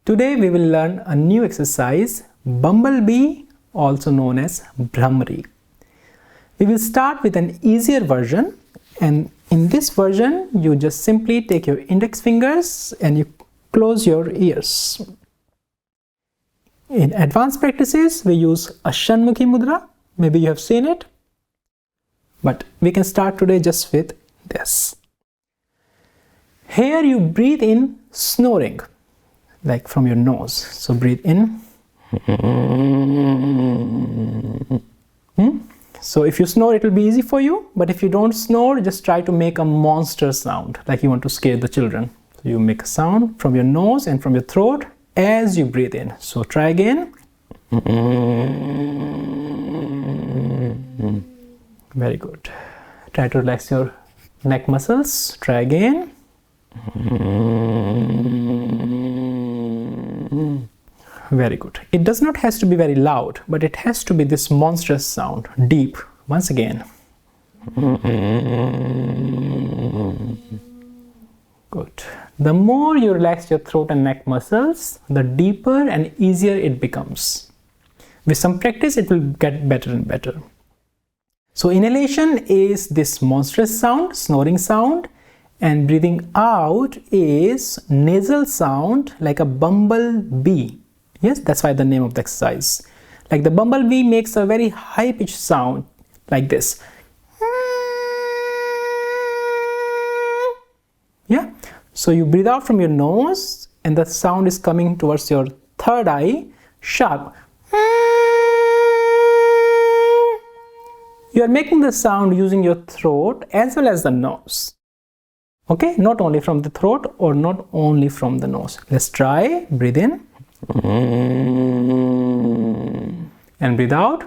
Today we will learn a new exercise, Bumblebee, also known as Bhramari. We will start with an easier version, and in this version you just simply take your index fingers and you close your ears. In advanced practices we use a Shanmukhi Mudra, maybe you have seen it, but we can start today just with this. Here you breathe in snoring, like from your nose. So breathe in. So if you snore, it will be easy for you, but if you don't snore, just try to make a monster sound, like you want to scare the children. So you make a sound from your nose and from your throat as you breathe in. So try again. Very good. Try to relax your neck muscles. Try again. Very good. It does not have to be very loud, but it has to be this monstrous sound, deep. Once again. Good. The more you relax your throat and neck muscles, the deeper and easier it becomes. With some practice, it will get better and better. So inhalation is this monstrous sound, snoring sound, and breathing out is nasal sound like a bumblebee. Yes, that's why the name of the exercise. Like the bumblebee makes a very high-pitched sound like this. Yeah, so you breathe out from your nose and the sound is coming towards your third eye, sharp. You are making the sound using your throat as well as the nose. Okay, not only from the throat or not only from the nose. Let's try. Breathe in. And breathe out.